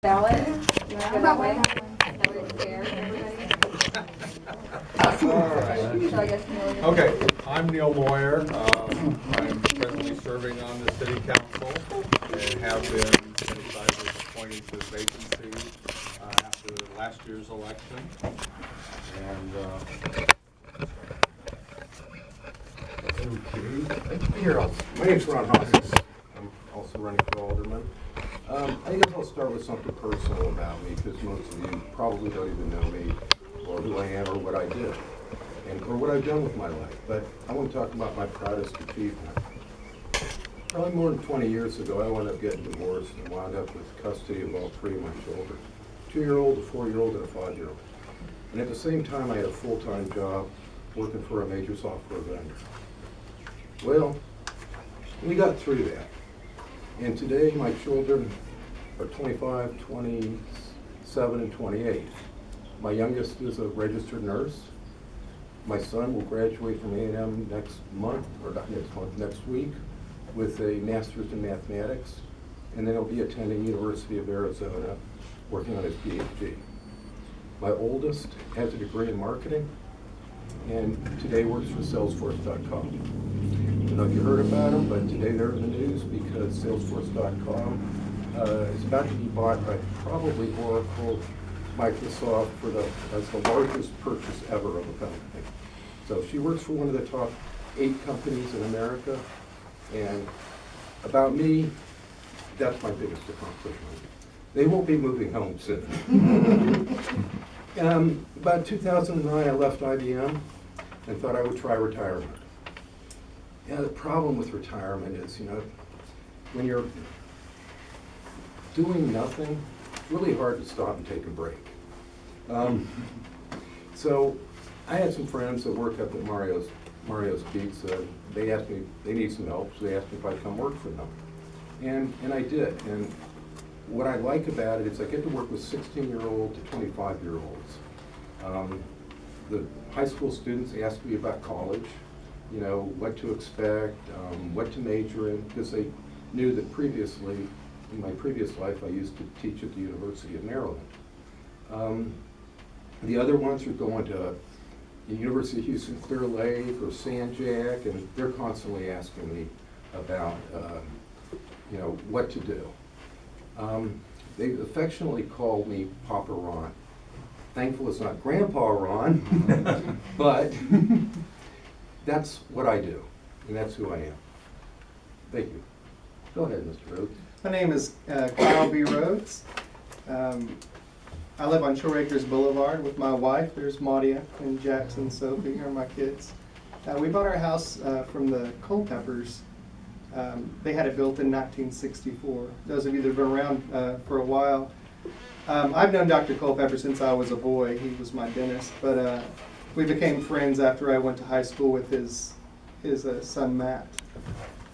Ballot? You want to go that way? That way it's fair to everybody? All right. So I guess Neil. Okay, I'm Neil Moyer. I'm presently serving on the city council and have been since I was appointed to the vacancy after last year's election. And okay, here else. My name's Ron Hawkins. I'm also running for alderman. I guess I'll start with something personal about me, because most of you probably don't even know me or who I am or what I did or what I've done with my life. But I want to talk about my proudest achievement. Probably more than 20 years ago, I wound up getting divorced and wound up with custody of all three of my children, a 2-year-old, a 4-year-old, and a 5-year-old. And at the same time, I had a full-time job working for a major software vendor. Well, we got through that. And today, my children are 25, 27, and 28. My youngest is a registered nurse. My son will graduate from A&M next month, or not next month, next week, with a master's in mathematics. And then he'll be attending University of Arizona, working on his PhD. My oldest has a degree in marketing, and today works for Salesforce.com. I don't know if you heard about them, but today they're in the news because Salesforce.com is about to be bought by probably Oracle, Microsoft as the largest purchase ever of a company. So she works for one of the top 8 companies in America, and about me, that's my biggest accomplishment. They won't be moving home soon. About 2009, I left IBM and thought I would try retirement. Yeah, the problem with retirement is, when you're doing nothing, it's really hard to stop and take a break. So I had some friends that work up at Mario's Pizza. They asked me, they need some help, so they asked me if I'd come work for them. And I did. And what I like about it is I get to work with 16-year-old to 25-year-olds. The high school students ask me about college, what to expect, what to major in, because they knew that previously, in my previous life, I used to teach at the University of Maryland. The other ones are going to the University of Houston Clear Lake or San Jac, and they're constantly asking me about, what to do. They affectionately call me Papa Ron. Thankful it's not Grandpa Ron, but that's what I do, and that's who I am. Thank you. Go ahead, Mr. Rhodes. My name is Kyle B. Rhodes. I live on Shore Acres Boulevard with my wife. There's Maudia and Jackson, Sophie are my kids. We bought our house from the Culpeppers. They had it built in 1964. Those of you that have been around for a while, I've known Dr. Culpepper since I was a boy. He was my dentist, but we became friends after I went to high school with his son Matt.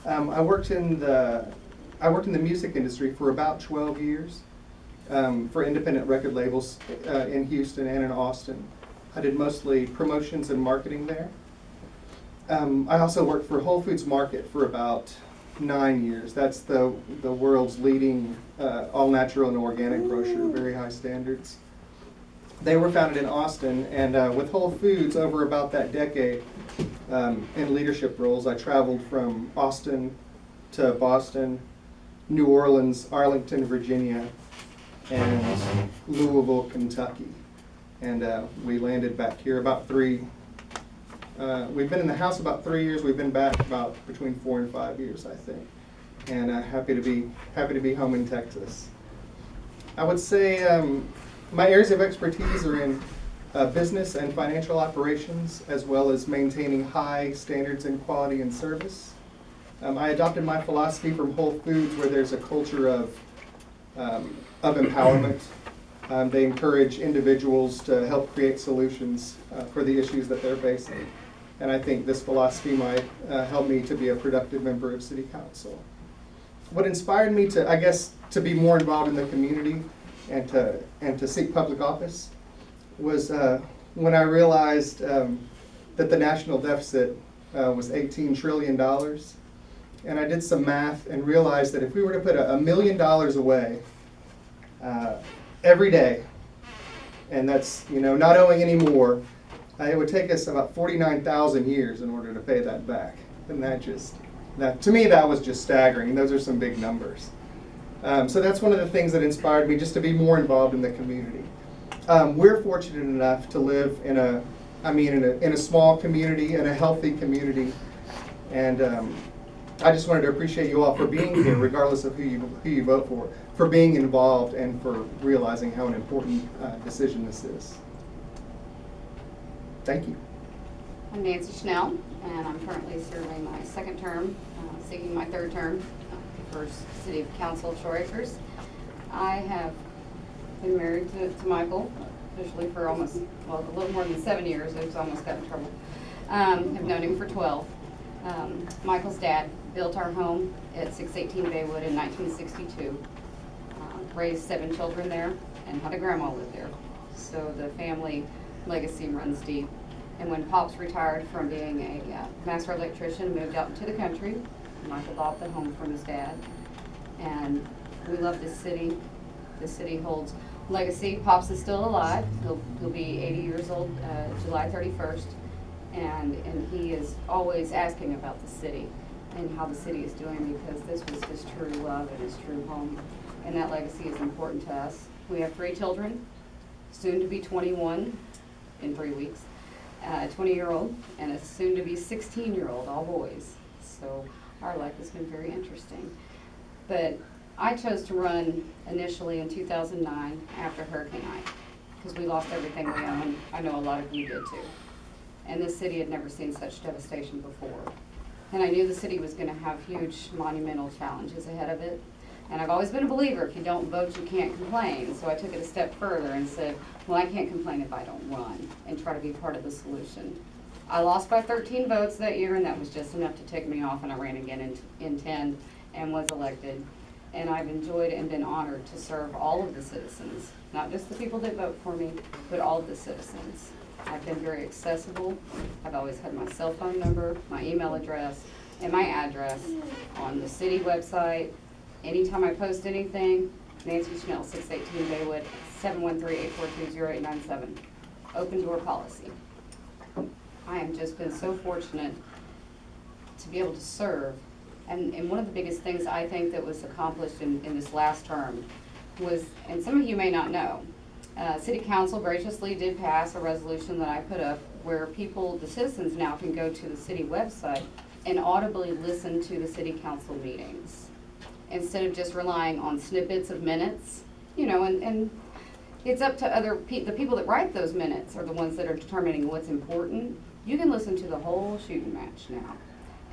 I worked in the music industry for about 12 years for independent record labels in Houston and in Austin. I did mostly promotions and marketing there. I also worked for Whole Foods Market for about 9 years. That's the world's leading all natural and organic grocer, very high standards. They were founded in Austin, and with Whole Foods over about that decade in leadership roles, I traveled from Austin to Boston, New Orleans, Arlington, Virginia, and Louisville, Kentucky. And we landed back here about we've been in the house about 3 years. We've been back about between 4 and 5 years, I think. And happy to be home in Texas. I would say my areas of expertise are in business and financial operations, as well as maintaining high standards in quality and service. I adopted my philosophy from Whole Foods, where there's a culture of empowerment. They encourage individuals to help create solutions for the issues that they're facing. And I think this philosophy might help me to be a productive member of City Council. What inspired me to be more involved in the community and to seek public office was when I realized that the national deficit was $18 trillion. And I did some math and realized that if we were to put $1 million away every day. And that's, not owing any more. It would take us about 49,000 years in order to pay that back. And that to me, that was just staggering. Those are some big numbers. So that's one of the things that inspired me just to be more involved in the community. We're fortunate enough to live in a small community, in a healthy community. And I just wanted to appreciate you all for being here, regardless of who you vote for being involved and for realizing how an important decision this is. Thank you. I'm Nancy Schnell, and I'm currently serving my second term, seeking my third term for City of Council of Shore Acres. I have been married to Michael officially for a little more than 7 years. I almost got in trouble. I've known him for 12. Michael's dad built our home at 618 Baywood in 1962. Raised 7 children there and had a grandma live there. So the family legacy runs deep. And when Pops retired from being a master electrician and moved out into the country, Michael bought the home from his dad. And we love this city. This city holds legacy. Pops is still alive. He'll be 80 years old July 31st. And he is always asking about the city and how the city is doing, because this was his true love and his true home. And that legacy is important to us. We have 3 children, soon to be 21 in 3 weeks, 20-year-old, and a soon to be 16-year-old, all boys. So our life has been very interesting. But I chose to run initially in 2009 after Hurricane Ike, because we lost everything we owned. I know a lot of you did too. And this city had never seen such devastation before. And I knew the city was going to have huge monumental challenges ahead of it. And I've always been a believer, if you don't vote, you can't complain. So I took it a step further and said, well, I can't complain if I don't run, and try to be part of the solution. I lost by 13 votes that year, and that was just enough to take me off, and I ran again in 10 and was elected. And I've enjoyed and been honored to serve all of the citizens, not just the people that vote for me, but all of the citizens. I've been very accessible. I've always had my cell phone number, my email address, and my address on the city website. Anytime I post anything, Nancy Schnell, 618 Baywood, 713-842-0897. Open door policy. I have just been so fortunate to be able to serve. And one of the biggest things I think that was accomplished in this last term was, and some of you may not know, City Council graciously did pass a resolution that I put up where the citizens now can go to the city website and audibly listen to the City Council meetings, instead of just relying on snippets of minutes, and it's up to the people that write those minutes are the ones that are determining what's important. You can listen to the whole shooting match now.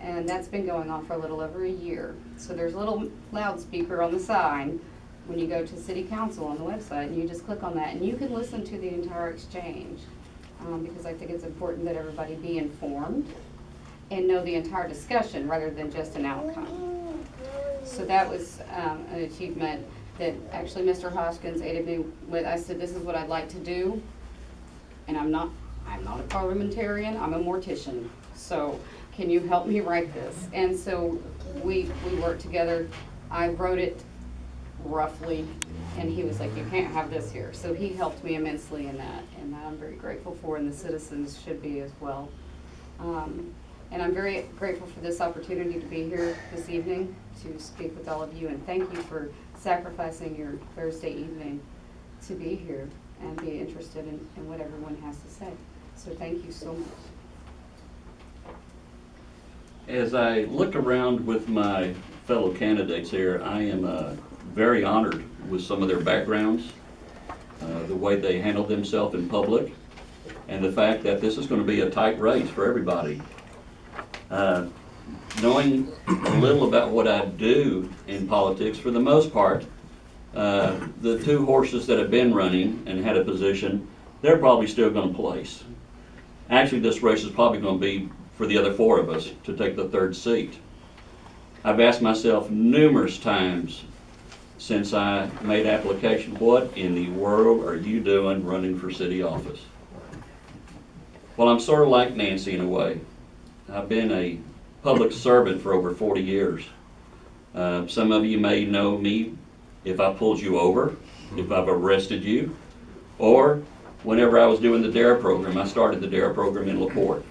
And that's been going on for a little over a year. So there's a little loudspeaker on the side when you go to City Council on the website, and you just click on that, and you can listen to the entire exchange, because I think it's important that everybody be informed and know the entire discussion rather than just an outcome. So that was an achievement that actually Mr. Hoskins aided me with. I said, this is what I'd like to do, and I'm not a parliamentarian, I'm a mortician. So can you help me write this? And so we worked together. I wrote it roughly, and he was like, you can't have this here. So he helped me immensely in that, and that I'm very grateful for, and the citizens should be as well. And I'm very grateful for this opportunity to be here this evening to speak with all of you, and thank you for sacrificing your Thursday evening to be here and be interested in what everyone has to say. So thank you so much. As I look around with my fellow candidates here, I am very honored with some of their backgrounds, the way they handle themselves in public, and the fact that this is going to be a tight race for everybody. Knowing a little about what I do in politics, for the most part, the 2 horses that have been running and had a position, they're probably still going to place. Actually, this race is probably going to be for the other 4 of us to take the 3rd seat. I've asked myself numerous times since I made application, what in the world are you doing running for city office? Well, I'm sort of like Nancy in a way. I've been a public servant for over 40 years. Some of you may know me if I pulled you over if I've arrested you, or whenever I was doing the DARE program, I started the DARE program in LaPorte.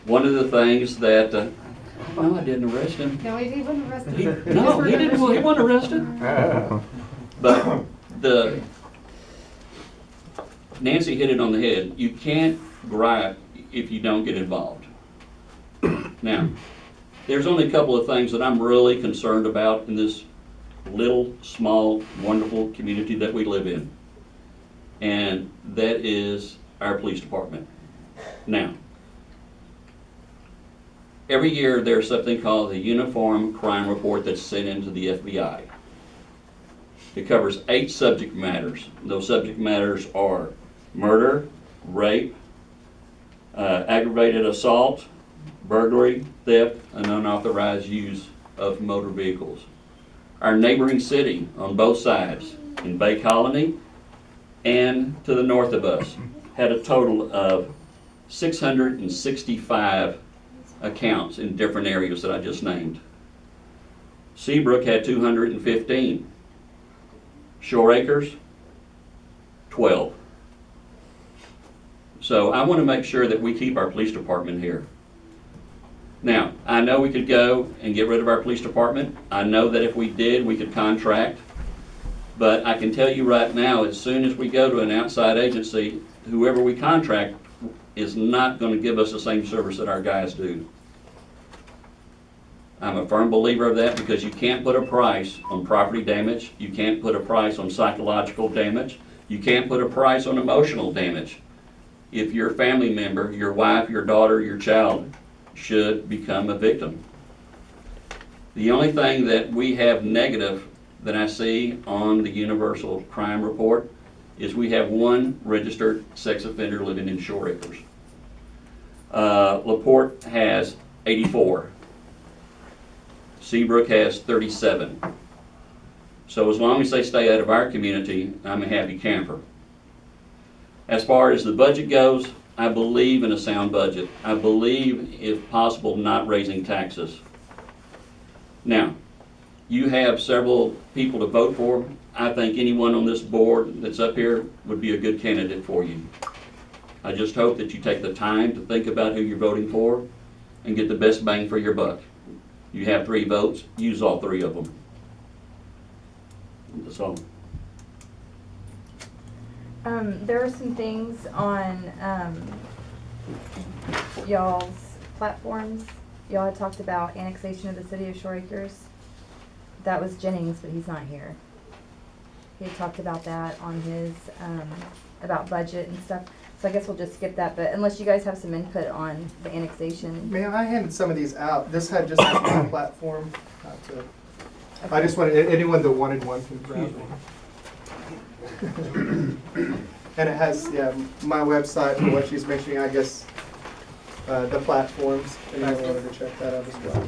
One of the things that, no, I didn't arrest him. No, he wasn't arrested. No, he didn't, he wasn't arrested. But Nancy hit it on the head. You can't gripe if you don't get involved. Now, there's only a couple of things that I'm really concerned about in this little, small, wonderful community that we live in. And that is our police department. Now, every year there's something called the Uniform Crime Report that's sent into the FBI. It covers 8 subject matters. Those subject matters are murder, rape, aggravated assault, burglary, theft, and unauthorized use of motor vehicles. Our neighboring city on both sides, in Bay Colony and to the north of us, had a total of 665 accounts in different areas that I just named. Seabrook had 215. Shore Acres, 12. So I want to make sure that we keep our police department here. Now, I know we could go and get rid of our police department. I know that if we did, we could contract. But I can tell you right now, as soon as we go to an outside agency, whoever we contract is not going to give us the same service that our guys do. I'm a firm believer of that, because you can't put a price on property damage. You can't put a price on psychological damage. You can't put a price on emotional damage. If your family member, your wife, your daughter, your child should become a victim. The only thing that we have negative that I see on the Universal Crime Report is we have 1 registered sex offender living in Shore Acres. LaPorte has 84. Seabrook has 37. So as long as they stay out of our community, I'm a happy camper. As far as the budget goes, I believe in a sound budget. I believe, if possible, not raising taxes. Now, you have several people to vote for. I think anyone on this board that's up here would be a good candidate for you. I just hope that you take the time to think about who you're voting for and get the best bang for your buck. You have 3 votes, use all 3 of them. That's all. There are some things on y'all's platforms. Y'all had talked about annexation of the city of Shore Acres. That was Jennings, but he's not here. He had talked about that on his, about budget and stuff. So I guess we'll just skip that, but unless you guys have some input on the annexation. Man, I handed some of these out. This had just my platform. I just wanted, anyone that wanted one can grab one. And it has, yeah, my website for what she's mentioning, I guess, the platforms. Anyone wanted to check that out as well.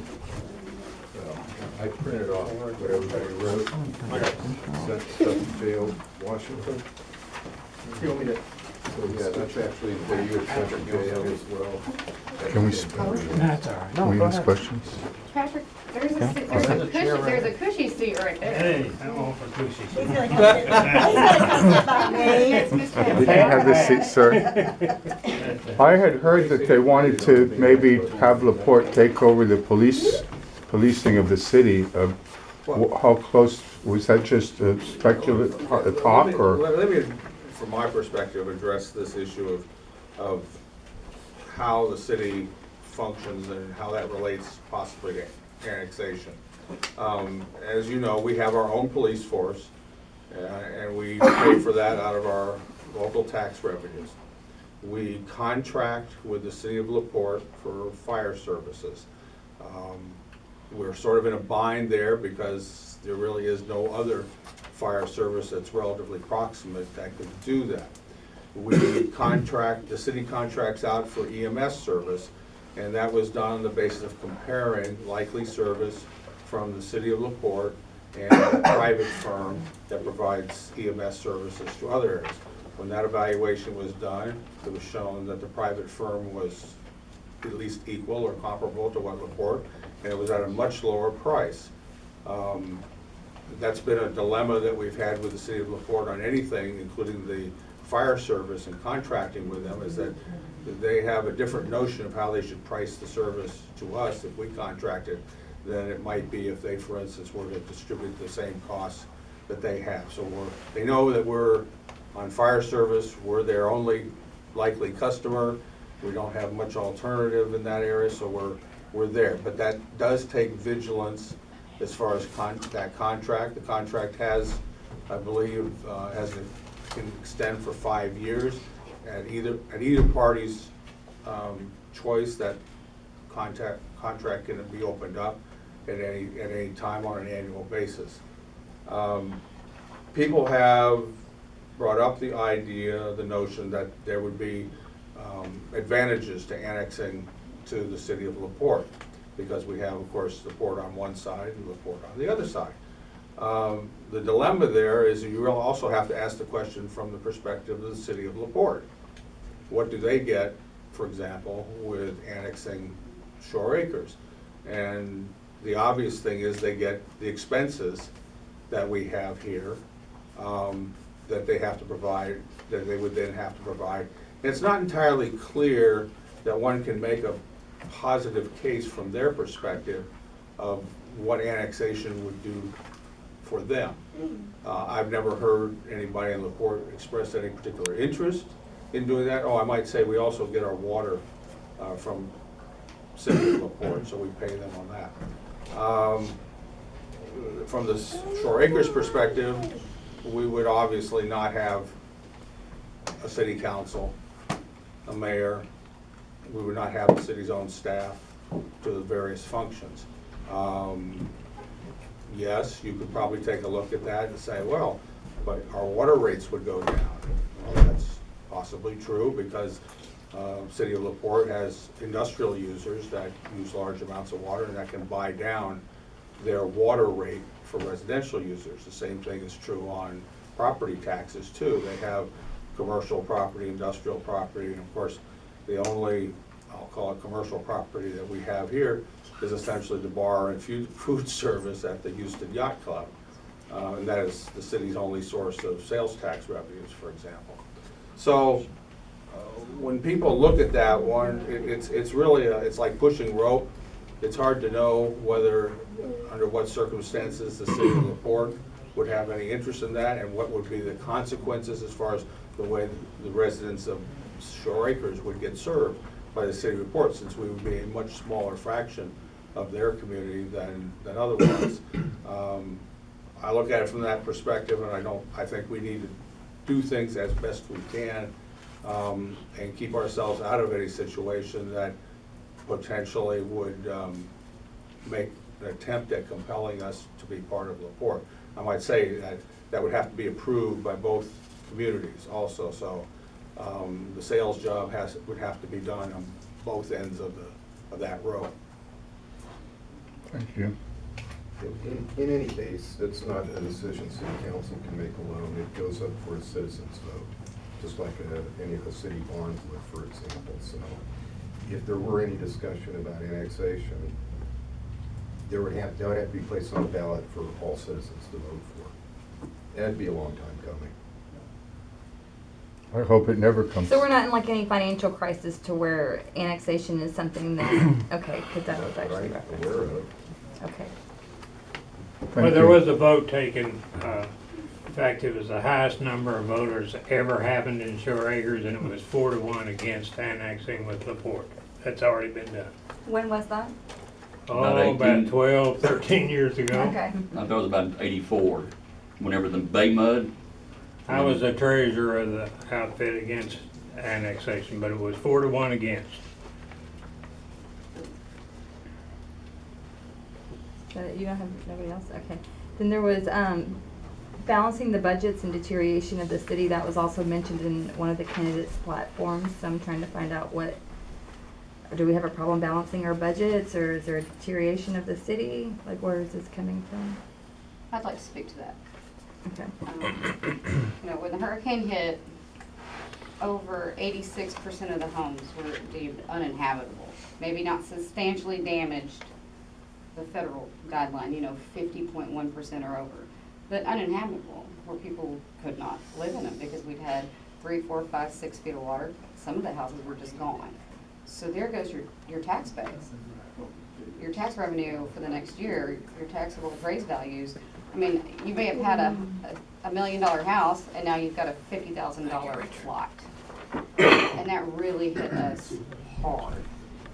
I printed off what everybody wrote. I got sent stuff to jail, Washington. You want me to? So yeah, that's actually the you had sent to jail as well. Can we That's all right. Can we ask questions? Patrick, there's a cushy seat right there. Hey, I'm all for cushy. He's gonna come sit by me. It's Mr. You Patrick. can have this seat, sir. I had heard that they wanted to maybe have LaPorte take over the policing of the city. How close, was that just a speculative talk, or? Let me, from my perspective, address this issue of how the city functions and how that relates possibly to annexation. As you know, we have our own police force, and we pay for that out of our local tax revenues. We contract with the city of LaPorte for fire services. We're sort of in a bind there because there really is no other fire service that's relatively proximate that could do that. We contract, the city contracts out for EMS service, and that was done on the basis of comparing likely service from the city of LaPorte and a private firm that provides EMS services to other areas. When that evaluation was done, it was shown that the private firm was at least equal or comparable to what LaPorte, and it was at a much lower price. That's been a dilemma that we've had with the city of LaPorte on anything, including the fire service and contracting with them, is that they have a different notion of how they should price the service to us if we contract it than it might be if they, for instance, were to distribute the same costs that they have. So they know that we're on fire service, we're their only likely customer. We don't have much alternative in that area, so we're there. But that does take vigilance as far as that contract. The contract has, I believe, can extend for 5 years. At either party's choice, that contract can be opened up at any time on an annual basis. People have brought up the idea, the notion that there would be advantages to annexing to the city of LaPorte, because we have, of course, LaPorte on one side and LaPorte on the other side. The dilemma there is you will also have to ask the question from the perspective of the city of LaPorte. What do they get, for example, with annexing Shore Acres? And the obvious thing is they get the expenses that we have here, that they have to provide, that they would then have to provide. And it's not entirely clear that one can make a positive case from their perspective of what annexation would do for them. I've never heard anybody in LaPorte express any particular interest in doing that. Oh, I might say we also get our water from City of LaPorte, so we pay them on that. From the Shore Acres perspective, we would obviously not have a city council, a mayor. We would not have the city's own staff to the various functions. Yes, you could probably take a look at that and say, well, but our water rates would go down. Well, that's possibly true, because City of LaPorte has industrial users that use large amounts of water, and that can buy down their water rate for residential users. The same thing is true on property taxes too. They have commercial property, industrial property, and of course, the only, I'll call it commercial property that we have here is essentially the bar and food service at the Houston Yacht Club. And that is the city's only source of sales tax revenues, for example. So when people look at that one, it's really, it's like pushing rope. It's hard to know whether, under what circumstances, the city of LaPorte would have any interest in that, and what would be the consequences as far as the way the residents of Shore Acres would get served by the city of LaPorte, since we would be a much smaller fraction of their community than otherwise. I look at it from that perspective, and I think we need to do things as best we can, and keep ourselves out of any situation that potentially would make an attempt at compelling us to be part of LaPorte. I might say that would have to be approved by both communities also, so the sales job would have to be done on both ends of that road. Thank you. In any case, it's not a decision city council can make alone. It goes up for a citizens vote, just like any of the city bonds would, for example. So if there were any discussion about annexation, that would have to be placed on the ballot for all citizens to vote for. That'd be a long time coming. I hope it never comes. So we're not in like any financial crisis to where annexation is something that, okay, because that was actually Right, aware referenced. of. Okay. Thank Well, there you. was a vote taken, in fact, it was the highest number of voters ever happened in Shore Acres, and it was 4-1 against annexing with LaPorte. That's already been done. When was that? About Oh, about 18. 12, 13 years ago. Okay. I thought it was about 84, whenever the Bay Mud. I was the treasurer of the outfit against annexation, but it was 4-1 against. So you don't have nobody else? Okay. Then there was balancing the budgets and deterioration of the city. That was also mentioned in one of the candidates' platforms. So I'm trying to find out do we have a problem balancing our budgets, or is there a deterioration of the city? Like, where is this coming from? I'd like to speak to that. Okay. You know, when the hurricane hit, over 86% of the homes were deemed uninhabitable. Maybe not substantially damaged, the federal guideline, 50.1% or over. but uninhabitable, where people could not live in them because we'd had 3, 4, 5, 6 feet of water. Some of the houses were just gone. So there goes your tax base. Your tax revenue for the next year, your taxable appraised values. I mean, you may have had a $1 million house and now you've got a $50,000 lot. And that really hit us hard.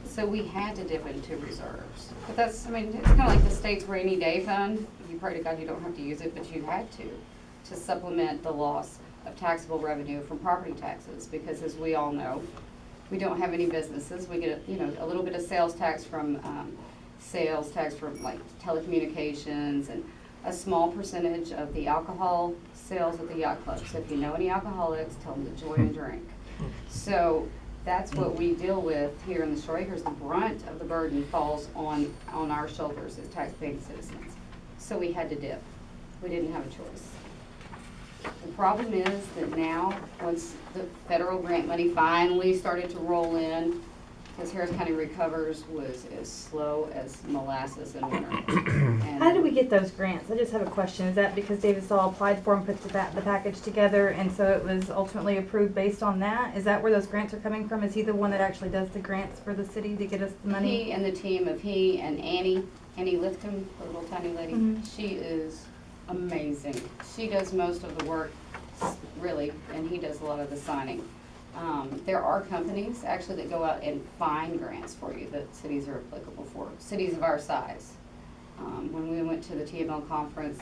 So we had to dip into reserves. But that's, I mean, it's kind of like the state's rainy day fund. You pray to God you don't have to use it, but you had to supplement the loss of taxable revenue from property taxes. Because as we all know, we don't have any businesses. We get, a little bit of sales tax from like telecommunications, and a small percentage of the alcohol sales at the yacht club. So if you know any alcoholics, tell them to join and drink. So that's what we deal with here in the Shore Acres. The brunt of the burden falls on our shoulders as tax-paying citizens. So we had to dip. We didn't have a choice. The problem is that now, once the federal grant money finally started to roll in, because Harris County Recovers was as slow as molasses in winter. And How did we get those grants? I just have a question. Is that because David Stahl applied for and put the package together, and so it was ultimately approved based on that? Is that where those grants are coming from? Is he the one that actually does the grants for the city to get us the money? He and the team of he and Annie Lifton, the little tiny lady, she is amazing. She does most of the work, really, and he does a lot of the signing. There are companies actually that go out and find grants for you that cities are applicable for, cities of our size. When we went to the TML conference,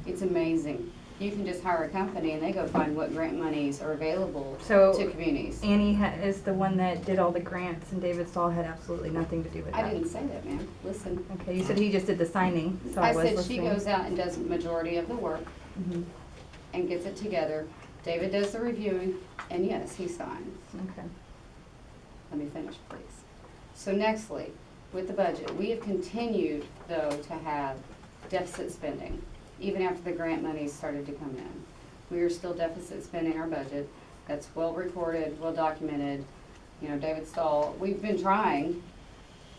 it's amazing. You can just hire a company and they go find what grant monies are available So to communities. Annie is the one that did all the grants, and David Stahl had absolutely nothing to do with that. I didn't say that, ma'am. Listen. Okay, you said he just did the signing, so I I was said listening. she goes out and does majority of the work Mhm. and gets it together. David does the reviewing, and yes, he signs. Okay. Let me finish, please. So nextly, with the budget, we have continued, though, to have deficit spending, even after the grant monies started to come in. We are still deficit spending our budget. That's well recorded, well documented. David Stahl, we've been trying,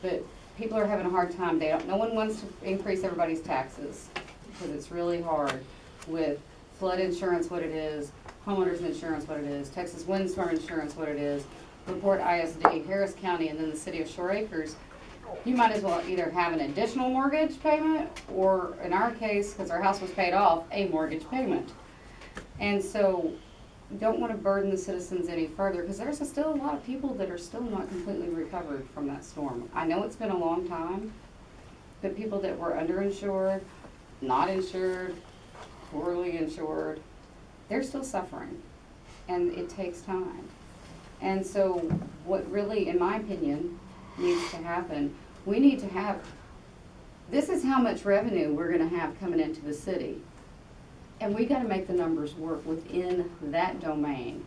but people are having a hard time. No one wants to increase everybody's taxes, because it's really hard with flood insurance, what it is, homeowners insurance, what it is, Texas windstorm insurance, what it is, LaPorte ISD, Harris County, and then the city of Shore Acres. You might as well either have an additional mortgage payment, or in our case, because our house was paid off, a mortgage payment. And so, don't want to burden the citizens any further, because there's still a lot of people that are still not completely recovered from that storm. I know it's been a long time, but people that were underinsured, not insured, poorly insured, they're still suffering, and it takes time. And so what really, in my opinion, needs to happen, we need to have, this is how much revenue we're gonna have coming into the city. And we gotta make the numbers work within that domain,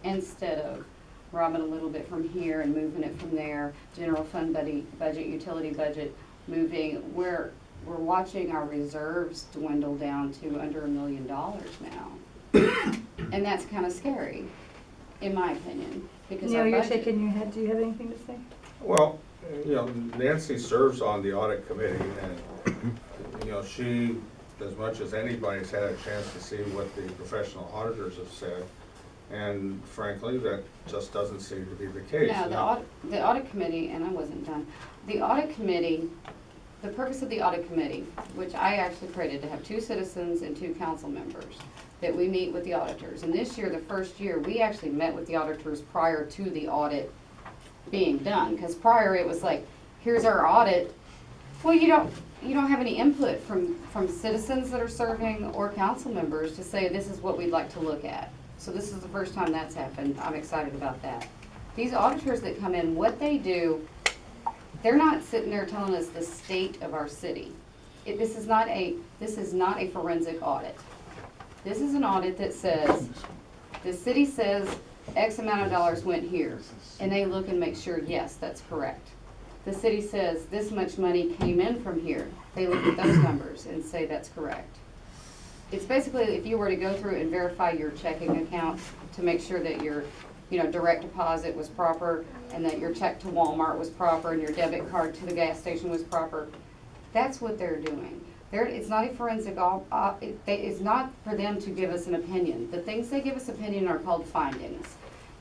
instead of robbing a little bit from here and moving it from there, general fund budget, utility budget, moving, we're watching our reserves dwindle down to under $1 million now. And that's kind of scary, in my opinion, because Neil, our you're budget. shaking your head. Do you have anything to say? Well, Nancy serves on the audit committee, and, she, as much as anybody's had a chance to see what the professional auditors have said, and frankly, that just doesn't seem to be the case. No, the audit committee, and I wasn't done, the audit committee, the purpose of the audit committee, which I actually created to have 2 citizens and 2 council members, that we meet with the auditors. And this year, the first year, we actually met with the auditors prior to the audit being done. Because prior, it was like, here's our audit. Well, you don't have any input from citizens that are serving or council members to say this is what we'd like to look at. So this is the first time that's happened. I'm excited about that. These auditors that come in, what they do, they're not sitting there telling us the state of our city. This is not a forensic audit. This is an audit that says, the city says X amount of dollars went here, and they look and make sure, yes, that's correct. The city says this much money came in from here. They look at those numbers and say that's correct. It's basically if you were to go through and verify your checking account to make sure that your direct deposit was proper, and that your check to Walmart was proper, and your debit card to the gas station was proper. That's what they're doing. It's not a forensic, it's not for them to give us an opinion. The things they give us opinion are called findings.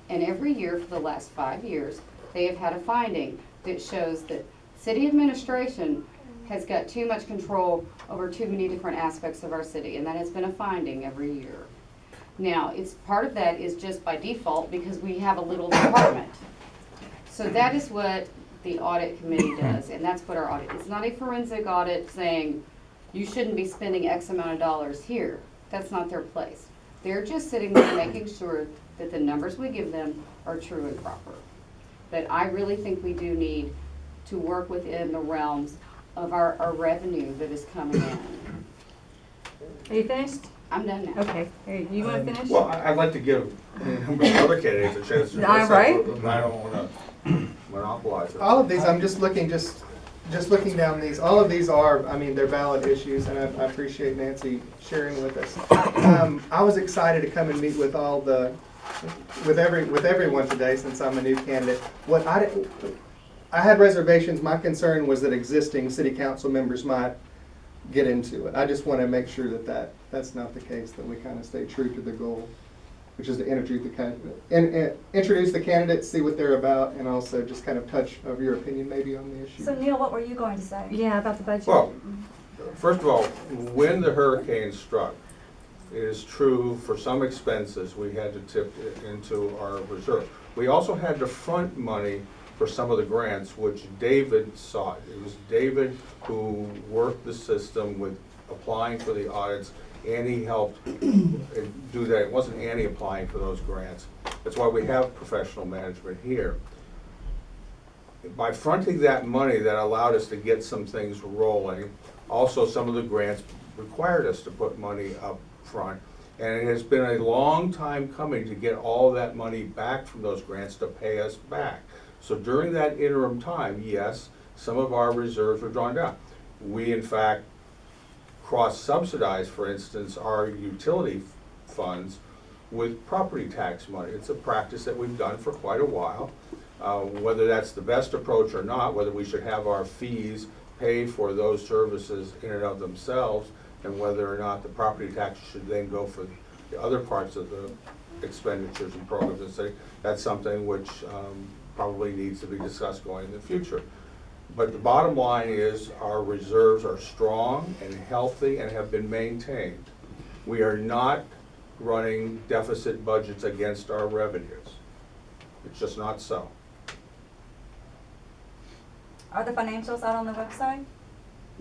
And every year for the last 5 years, they have had a finding that shows that city administration has got too much control over too many different aspects of our city, and that has been a finding every year. Now, part of that is just by default because we have a little department. So that is what the audit committee does, and that's what our audit, it's not a forensic audit saying you shouldn't be spending X amount of dollars here. That's not their place. They're just sitting there making sure that the numbers we give them are true and proper. But I really think we do need to work within the realms of our revenue that is coming in. Are you finished? I'm done now. Okay, here, you wanna finish? Well, I'd like to give other candidates a chance to. All right. But I don't wanna monopolize it. All of these, I'm just looking down these, all of these are, I mean, they're valid issues, and I appreciate Nancy sharing with us. I was excited to come and meet with with everyone today, since I'm a new candidate. I had reservations. My concern was that existing city council members might get into it. I just want to make sure that's not the case, that we kind of stay true to the goal, which is to introduce the candidates, see what they're about, and also just kind of touch of your opinion maybe on the issue. So Neil, what were you going to say? Yeah, about the budget. Well, first of all, when the hurricane struck, it is true for some expenses, we had to tip it into our reserve. We also had to front money for some of the grants, which David sought. It was David who worked the system with applying for the audits. Annie helped do that. It wasn't Annie applying for those grants. That's why we have professional management here. By fronting that money, that allowed us to get some things rolling. Also, some of the grants required us to put money up front. And it has been a long time coming to get all that money back from those grants to pay us back. So during that interim time, yes, some of our reserves were drawn down. We, in fact, cross-subsidize, for instance, our utility funds with property tax money. It's a practice that we've done for quite a while. Whether that's the best approach or not, whether we should have our fees pay for those services in and of themselves, and whether or not the property tax should then go for the other parts of the expenditures and programs and say, that's something which probably needs to be discussed going in the future. But the bottom line is our reserves are strong and healthy and have been maintained. We are not running deficit budgets against our revenues. It's just not so. Are the financials out on the website?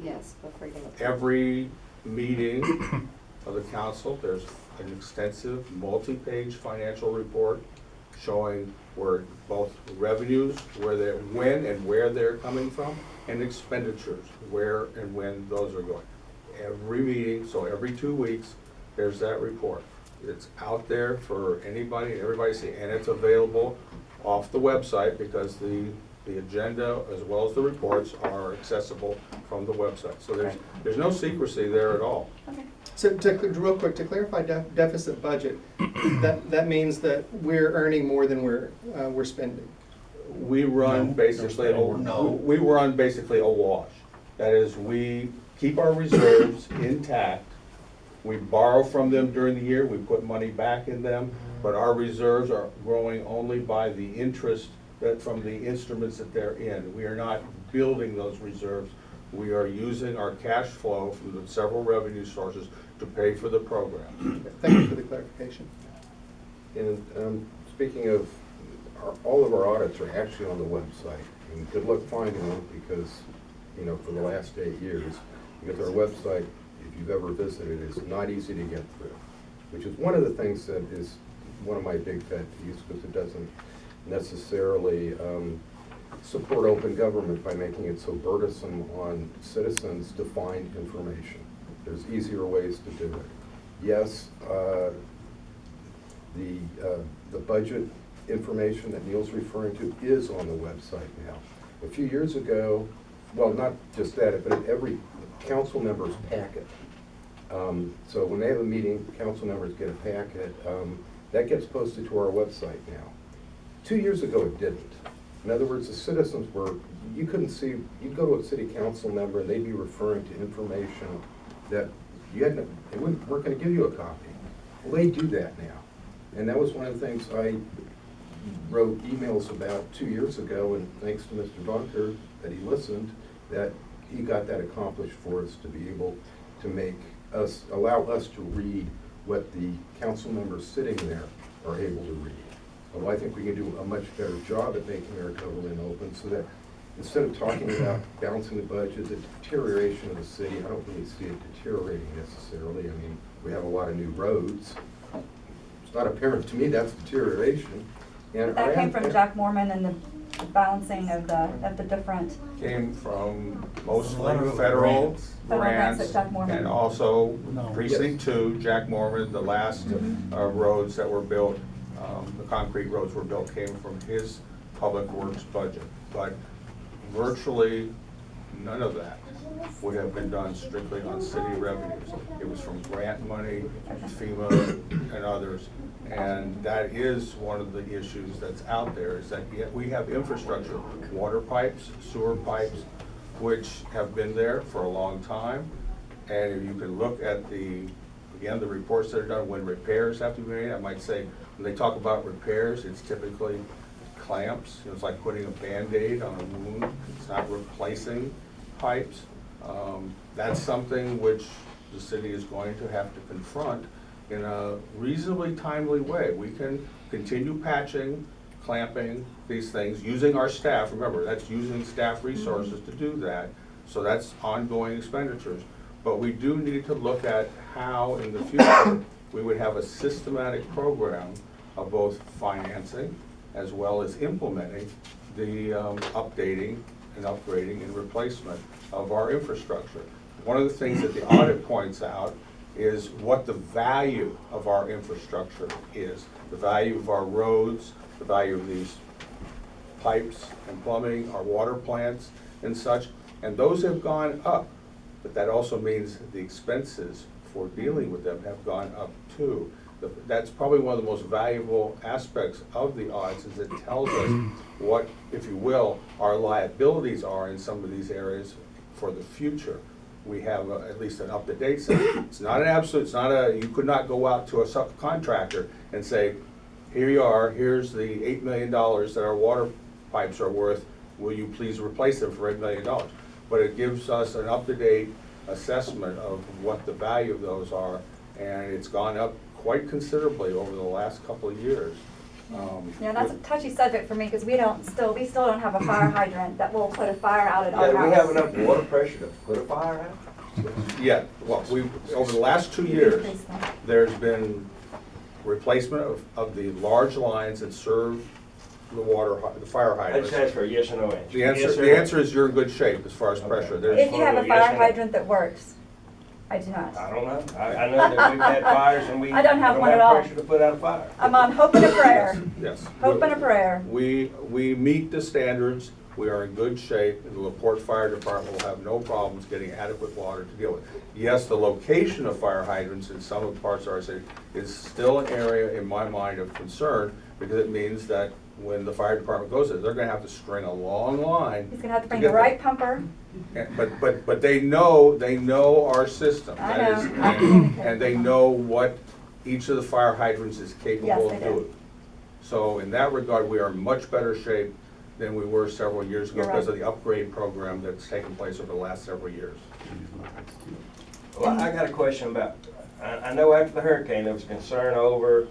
Yes, feel free to look. Every meeting of the council, there's an extensive multi-page financial report showing where both revenues, when and where they're coming from, and expenditures, where and when those are going. Every meeting, so every 2 weeks, there's that report. It's out there for anybody, everybody to see, and it's available off the website because the agenda as well as the reports are accessible from the website. So there's no secrecy there at all. Okay. So real quick, to clarify deficit budget, that means that we're earning more than we're spending. We run basically, we run basically a wash. That is, we keep our reserves intact. We borrow from them during the year, we put money back in them, but our reserves are growing only by the interest from the instruments that they're in. We are not building those reserves. We are using our cash flow from the several revenue sources to pay for the program. Thank you for the clarification. And speaking of, all of our audits are actually on the website. And good luck finding them because, for the last 8 years, because our website, if you've ever visited, is not easy to get through, which is one of the things that is one of my big pet peeves because it doesn't necessarily support open government by making it so burdensome on citizens to find information. There's easier ways to do it. Yes, the budget information that Neil's referring to is on the website now. A few years ago, well, not just that, but in every council member's packet. So when they have a meeting, council members get a packet. That gets posted to our website now. 2 years ago, it didn't. In other words, the citizens you couldn't see, you'd go to a city council member and they'd be referring to information that they weren't gonna give you a copy. Well, they do that now. And that was one of the things I wrote emails about 2 years ago, and thanks to Mr. Bunker, that he listened, that he got that accomplished for us to be able to allow us to read what the council members sitting there are able to read. Well, I think we can do a much better job at making our government open, so that instead of talking about balancing the budget, the deterioration of the city, I don't really see it deteriorating necessarily. I mean, we have a lot of new roads. It's not apparent to me that's deterioration. And That I came am- from Jack Mormon and the balancing of the different, Came from mostly Federal federal grants. Federal grants grants that Jack Mormon- and also No. precinct 2, Jack Mormon, the last roads that were built, the concrete roads were built came from his public works budget. But virtually none of that would have been done strictly on city revenues. It was from grant money, FEMA, and others. And that is one of the issues that's out there, is that we have infrastructure, water pipes, sewer pipes, which have been there for a long time. And if you can look at the reports that are done when repairs have to be made, I might say, when they talk about repairs, it's typically clamps. It's like putting a Band-Aid on a wound. It's not replacing pipes. That's something which the city is going to have to confront in a reasonably timely way. We can continue patching, clamping these things, using our staff. Remember, that's using staff resources to do that. So that's ongoing expenditures. But we do need to look at how in the future we would have a systematic program of both financing as well as implementing the updating and upgrading and replacement of our infrastructure. One of the things that the audit points out is what the value of our infrastructure is, the value of our roads, the value of these pipes and plumbing, our water plants and such, and those have gone up. But that also means the expenses for dealing with them have gone up too. That's probably one of the most valuable aspects of the audits, is it tells us what, if you will, our liabilities are in some of these areas for the future. We have at least an up-to-date set. It's not an absolute, you could not go out to a subcontractor and say, here you are, here's the $8 million that our water pipes are worth, will you please replace them for $8 million? But it gives us an up-to-date assessment of what the value of those are, and it's gone up quite considerably over the last couple of years. Yeah, that's a touchy subject for me, because we still don't have a fire hydrant that will put a fire out at our Yeah, house. do we have enough water pressure to put a fire out? Yeah, well, over the last 2 years, there's been replacement of the large lines that serve the fire I hydrants. just asked for a yes or no answer. The answer is you're in good shape as far as pressure. There's If you have a Yes fire or no? hydrant that works, I do not. I don't know. I know that we've had fires and we I don't have one at all. pressure to put out a fire. I'm on hope and a prayer, Yes. hope and a prayer. We meet the standards, we are in good shape, and the LaPorte Fire Department will have no problems getting adequate water to deal with. Yes, the location of fire hydrants in some of the parts of our city is still an area in my mind of concern, because it means that when the fire department goes there, they're gonna have to string a long line. He's gonna have to bring get the there. right pumper. But they know our system. I That know. is- I communicate And they with them. know what each of the fire hydrants is capable Yes, of they do. doing. So in that regard, we are in much better shape than we were several years ago You're because right. of the upgrade program that's taken place over the last several years. Well, I got a question about, I know after the hurricane, there was concern over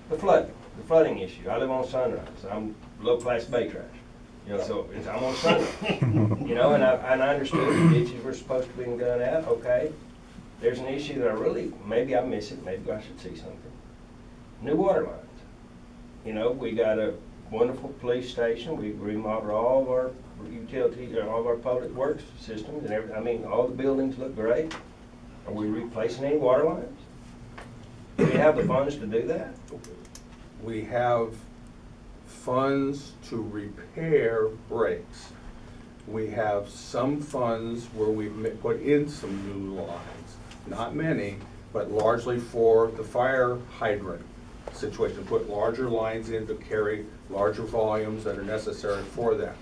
the flooding issue. I live on Sunrise. I'm low-class bay trash. You know, so I'm on Sunrise. You know, and I understood the ditches were supposed to be done out, okay. There's an issue that maybe I miss it, maybe I should see something. New water lines. You know, we got a wonderful police station. We remodeled all of our utilities, all of our public works systems and everything. I mean, all the buildings look great. Are we replacing any water lines? Do we have the funds to do that? We have funds to repair breaks. We have some funds where we've put in some new lines, not many, but largely for the fire hydrant situation, put larger lines in to carry larger volumes that are necessary for that.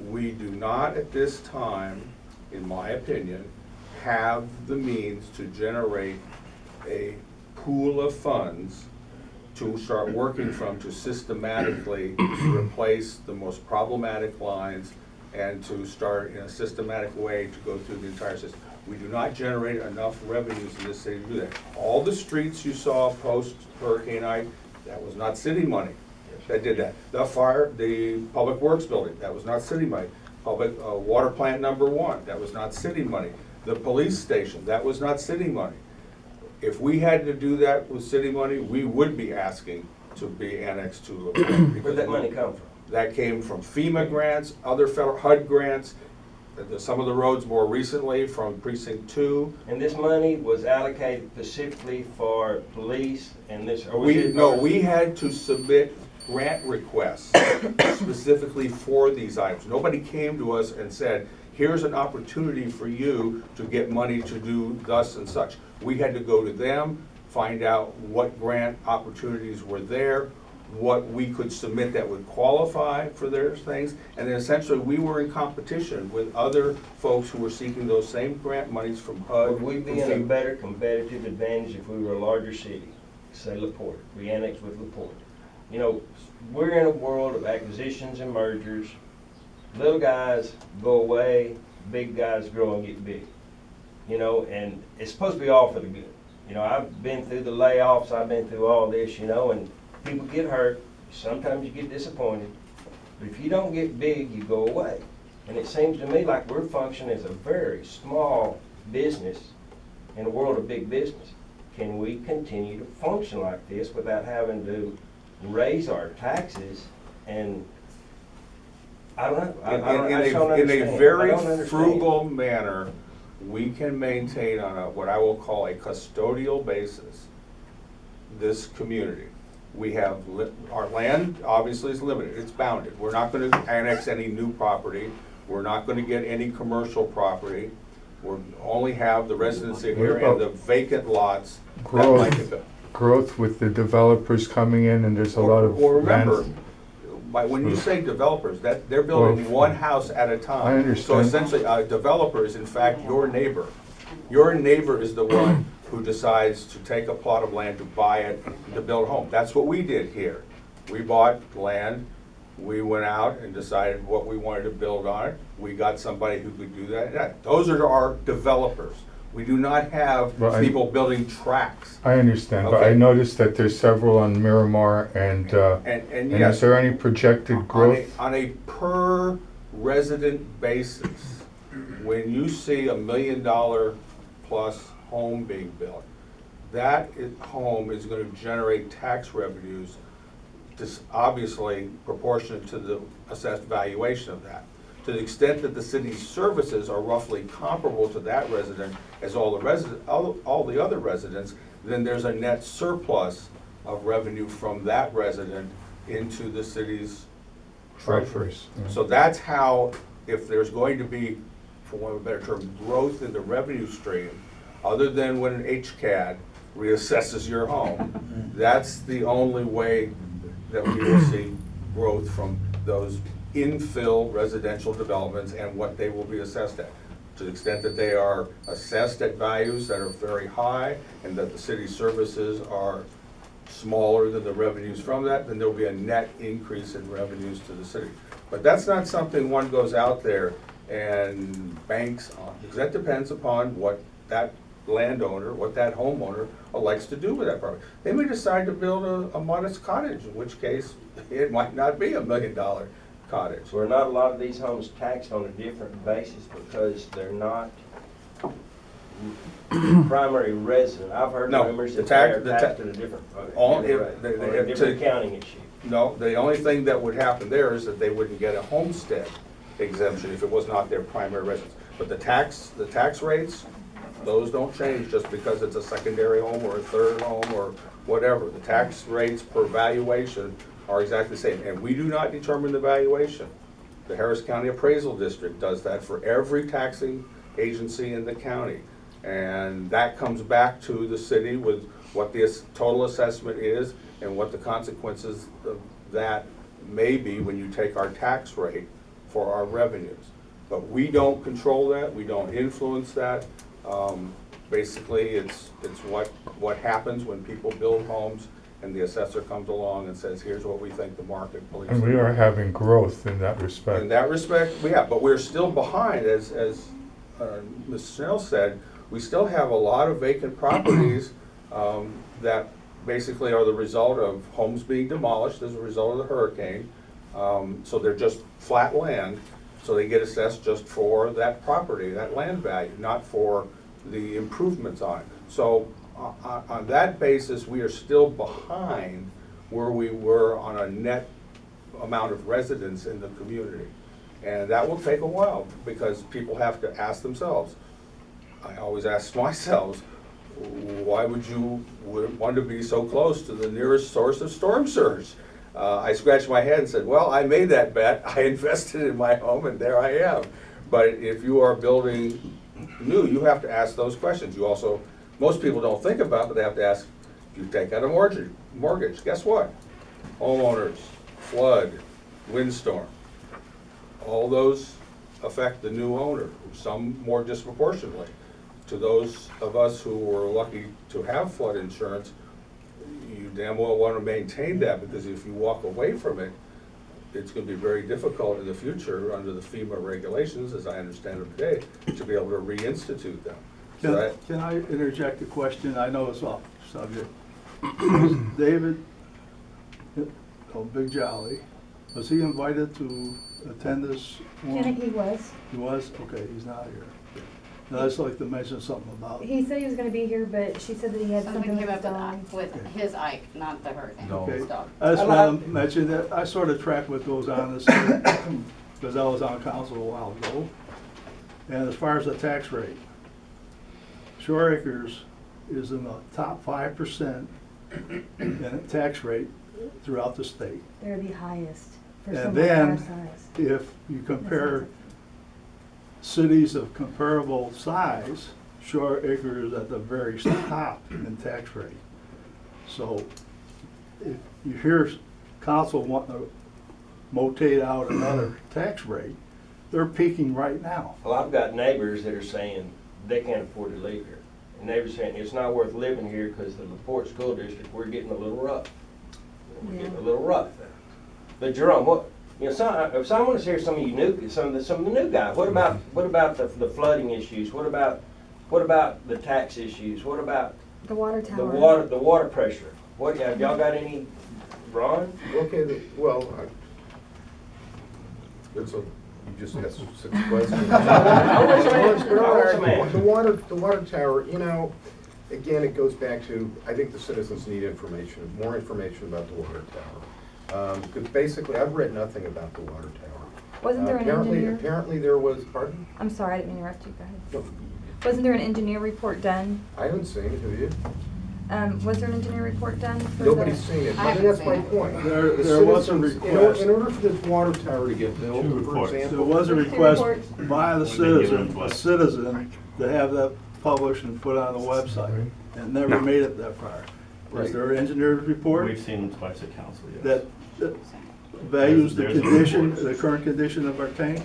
We do not at this time, in my opinion, have the means to generate a pool of funds to start working from, to systematically replace the most problematic lines and to start in a systematic way to go through the entire system. We do not generate enough revenues in this city to do that. All the streets you saw post Hurricane Ike, that was not city money that did that. The Public Works building, that was not city money. Public water plant number 1, that was not city money. The police station, that was not city money. If we had to do that with city money, we would be asking to be annexed to LaPorte. Where'd that money come from? That came from FEMA grants, other federal HUD grants, some of the roads more recently from Precinct 2. And this money was allocated specifically for police and this, or was it? No, we had to submit grant requests specifically for these items. Nobody came to us and said, here's an opportunity for you to get money to do thus and such. We had to go to them, find out what grant opportunities were there, what we could submit that would qualify for their things, and then essentially we were in competition with other folks who were seeking those same grant monies from HUD. Would we be in a better competitive advantage if we were a larger city, say LaPorte, we annexed with LaPorte? You know, we're in a world of acquisitions and mergers. Little guys go away, big guys grow and get big. You know, and it's supposed to be all for the good. You know, I've been through the layoffs, I've been through all this, you know, and people get hurt, sometimes you get disappointed, but if you don't get big, you go away. And it seems to me like we're functioning as a very small business in a world of big business. Can we continue to function like this without having to raise our taxes? And I don't know. I just don't In understand. a I very don't understand. frugal manner, we can maintain on a, what I will call a custodial basis, this community. We have, our land obviously is limited, it's bounded. We're not gonna annex any new property. We're not gonna get any commercial property. We're only have the residency here and the vacant lots. that might be built. Growth with the developers coming in, and there's a lot of Or remember, land. when you say developers, that they're building Well, one house at a time. I understand. So essentially, a developer is in fact your neighbor. Your neighbor is the one who decides to take a plot of land, to buy it, to build a home. That's what we did here. We bought land, we went out and decided what we wanted to build on it. We got somebody who could do that. Yeah, those are our developers. We do not have Well, people building tracks. I understand, but I Okay. noticed that there's several on Miramar, and And is yes, there any projected growth? On a per resident basis, when you see $1 million plus home being built, home is going to generate tax revenues obviously proportionate to the assessed valuation of that. To the extent that the city's services are roughly comparable to that resident as all the other residents, then there's a net surplus of revenue from that resident into the city's treasury. Treasuries, yeah. So that's how, if there's going to be, for want of a better term, growth in the revenue stream, other than when an HCAD reassesses your home, that's the only way that we will see growth from those infill residential developments and what they will be assessed at. To the extent that they are assessed at values that are very high and that the city services are smaller than the revenues from that, then there'll be a net increase in revenues to the city. But that's not something one goes out there and banks on, because that depends upon what that landowner, what that homeowner likes to do with that property. They may decide to build a modest cottage, in which case it might not be $1 million cottage. Were not a lot of these homes taxed on a different basis because they're not primary resident? I've heard No, rumors the that tax- they're the ta- taxed at a different All- rate, if- or a if- different to- accounting issue. No, the only thing that would happen there is that they wouldn't get a homestead exemption if it was not their primary residence. But the tax rates, those don't change just because it's a secondary home or a third home or whatever. The tax rates per valuation are exactly the same, and we do not determine the valuation. The Harris County Appraisal District does that for every taxing agency in the county. And that comes back to the city with what the total assessment is and what the consequences of that may be when you take our tax rate for our revenues. But we don't control that, we don't influence that. Basically, it's what happens when people build homes and the assessor comes along and says, here's what we think the market believes. And we are having growth in that respect. In that respect, but we're still behind, as Ms. Snell said, we still have a lot of vacant properties that basically are the result of homes being demolished as a result of the hurricane. So they're just flat land, so they get assessed just for that property, that land value, not for the improvements on it. So on that basis, we are still behind where we were on a net amount of residents in the community. And that will take a while because people have to ask themselves. I always ask myself, why would you want to be so close to the nearest source of storm surge? I scratched my head and said, well, I made that bet. I invested in my home and there I am. But if you are building new, you have to ask those questions. You also, most people don't think about, but they have to ask, if you take out a mortgage, guess what? Homeowners, flood, windstorm, all those affect the new owner, some more disproportionately. To those of us who were lucky to have flood insurance, you damn well want to maintain that, because if you walk away from it, it's going to be very difficult in the future under the FEMA regulations, as I understand them today, to be able to reinstitute them. So that, Can I interject a question? I know it's off subject. Was David, Big Jolly, was he invited to attend this one? He was. He was? Okay, he's not here. I'd just like to mention something about it. He said he was gonna be here, but she said that he had something Something with came his up dog. with his Ike, not the hurricane. Okay. His dog. I just want to mention that I sort of track what goes on in this because I was on council a while ago. And as far as the tax rate, Shore Acres is in the top 5% in tax rate throughout the state. They're the highest for And someone our then, size. if you compare cities of comparable size, Shore Acres is at the very top in tax rate. So if you hear council wanting to motate out another tax rate, they're peaking right now. Well, I've got neighbors that are saying they can't afford to live here. And neighbors saying it's not worth living here because the LaPorte School District, we're getting a little rough. We're getting a little rough. But Jerome, what, you know, if someone is here, some of you new, some of the new guys, what about the flooding issues? What about the tax issues? What about The water tower. the water pressure? What, have y'all got any, Ron? Okay, well, it's a, you just asked 6 questions. I want some answers. The water tower, you know, again, it goes back to, I think the citizens need information, more information about the water tower. Because basically, I've read nothing about the water tower. Wasn't there an engineer? Apparently there was, pardon? I'm sorry, I didn't mean to interrupt you, go ahead. No, Wasn't there an engineer report done? I haven't seen it, have you? Was there an engineer report done for Nobody's the? seen it, I I mean, that's my haven't seen it. point. There The was a citizens- request. In order for this water tower to get built, for There example. was a Who's the request report? by the citizen to have that published and put on the website, and never made it that far. Right. Is there an engineer's report We've seen them twice at council, yes. that values the There's a condition, report. the current condition of our tank?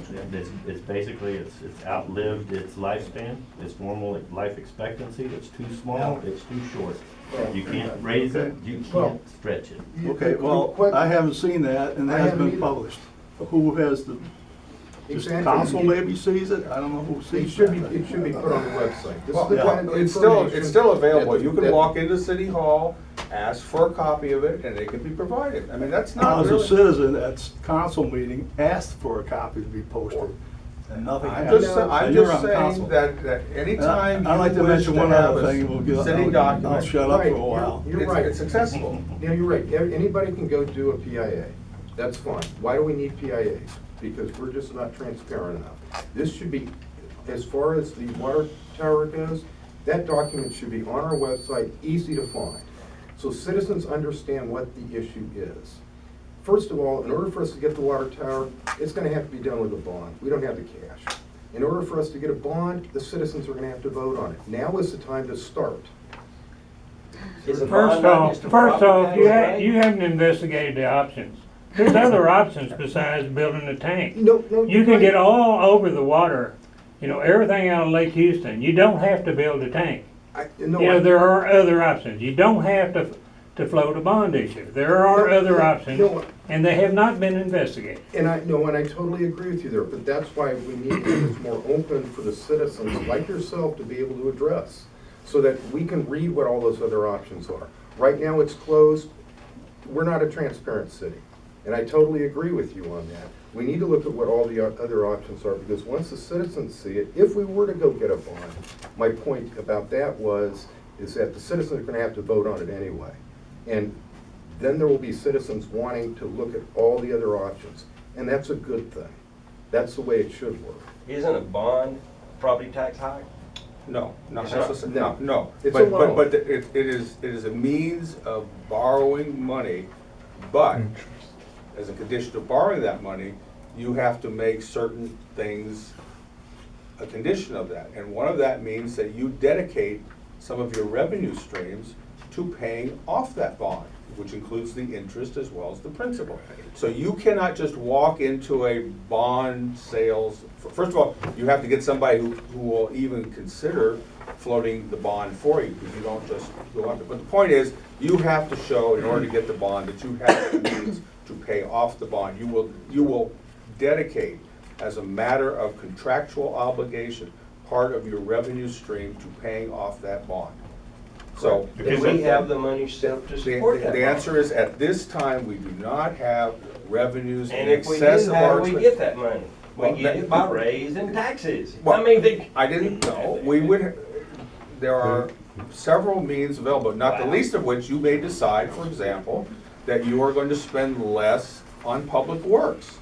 It's basically, it's outlived its lifespan, its normal life expectancy, it's too small, it's too short. You can't raise it, you can't stretch it. Okay, well, I haven't seen that, and it I hasn't haven't been either. published. Who has the, just Exactly. council maybe sees it? I don't know who It sees should be, that. it should be put on the website. This is Well, the kind of it's information still available. that- You can that- walk into City Hall, ask for a copy of it, and it can be provided. I mean, that's I not was a really. citizen at council meeting, asked for a copy to be posted, and nothing I'm happened. just, And I'm you're just on saying council. that anytime I'd like you to wish mention to one have other thing, we'll a get, city I'll document, shut up for Right, a while. You're right. it's accessible. Yeah, you're right. Anybody can go do a PIA. That's fine. Why do we need PIAs? Because we're just not transparent enough. This should be, as far as the water tower goes, that document should be on our website, easy to find. So citizens understand what the issue is. First of all, in order for us to get the water tower, it's gonna have to be done with a bond. We don't have the cash. In order for us to get a bond, the citizens are gonna have to vote on it. Now is the time to start. Is a First bond not off, just a property tax? you haven't investigated the options. There's other options besides building a tank. No, You can get all over the water You know, everything out of Lake Houston, you don't have to build a tank. You know, I- there are other options. You don't have to float a bond issue. There are other options, No, and they have not been investigated. And I totally agree with you there, but that's why we need to make this more open for the citizens like yourself to be able to address, so that we can read what all those other options are. Right now, it's closed. We're not a transparent city, and I totally agree with you on that. We need to look at what all the other options are, because once the citizens see it, if we were to go get a bond, my point about that is that the citizens are gonna have to vote on it anyway. And then there will be citizens wanting to look at all the other options, and that's a good thing. That's the way it should work. Isn't a bond property tax high? No, not It's not. necessarily, no. It's a loan. But it is a means of borrowing money, but as a condition of borrowing that money, you have to make certain things a condition of that. And one of that means that you dedicate some of your revenue streams to paying off that bond, which includes the interest as well as the principal. So you cannot just walk into a bond sales, first of all, you have to get somebody who will even consider floating the bond for you, because you don't just go under. But the point is, you have to show, in order to get the bond, that you have the means to pay off the bond. You will dedicate, as a matter of contractual obligation, part of your revenue stream to paying off that bond. So, Do we have the money set to support that the bond? answer is, at this time, we do not have revenues in And if we excess do, of how our. do we get that money? We Well, get it by raising taxes. Well, I mean, I didn't know, there are several means available, not the least of which you may decide, for example, that you are going to spend less on public works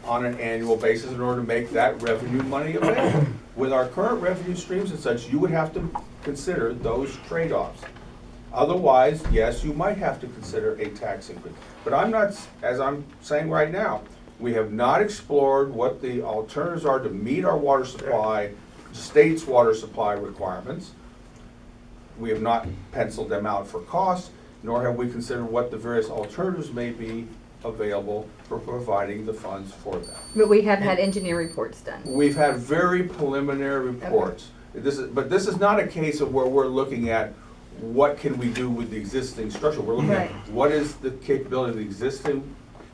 on an annual basis in order to make that revenue money available. With our current revenue streams and such, you would have to consider those trade-offs. Otherwise, yes, you might have to consider a tax increase. But I'm not, as I'm saying right now, we have not explored what the alternatives are to meet our water supply, state's water supply requirements. We have not penciled them out for costs, nor have we considered what the various alternatives may be available for providing the funds for that. But we have had engineer reports done. We've had very preliminary reports. But this is not a case of where we're looking at what can we do with the existing structure. We're looking at Right. what is the capability of the existing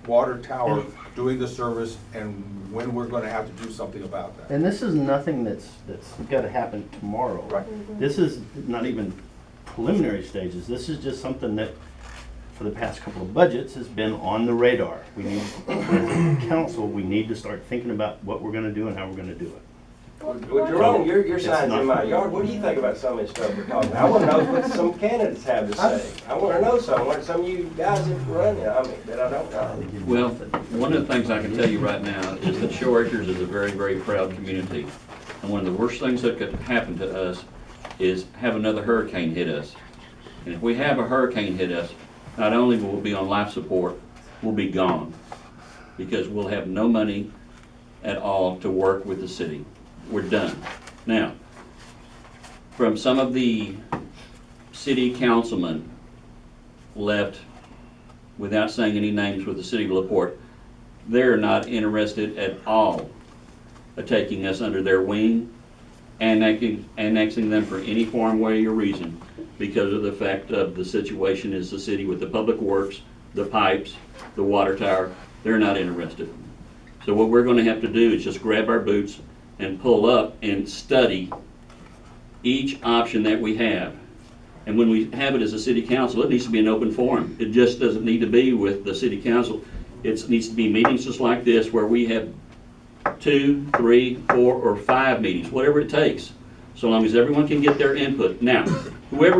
water tower doing the service, and when we're gonna have to do something about that. And this is nothing that's gotta happen tomorrow. Right. This is not even preliminary stages. This is just something that, for the past couple of budgets, has been on the radar. We need, as a council, we need to start thinking about what we're gonna do and how we're gonna do it. Well, Jerome, your It's sign's in not- my yard. What do you think about some of this stuff we're talking about? I wanna know what some candidates have to say. I wanna know what some of you guys that run it, I mean, that I don't know. Well, one of the things I can tell you right now is that Shore Acres is a very, very proud community. And one of the worst things that could happen to us is have another hurricane hit us. And if we have a hurricane hit us, not only will we be on life support, we'll be gone. Because we'll have no money at all to work with the city. We're done. Now, from some of the city councilmen left, without saying any names, with the city of LaPorte, they're not interested at all of taking us under their wing, annexing them for any form, way, or reason, because of the fact of the situation is the city with the public works, the pipes, the water tower, they're not interested. So what we're gonna have to do is just grab our boots and pull up and study each option that we have. And when we have it as a city council, it needs to be an open forum. It just doesn't need to be with the city council. It needs to be meetings just like this where we have 2, 3, 4, or 5 meetings, whatever it takes, so long as everyone can get their input. Now, whoever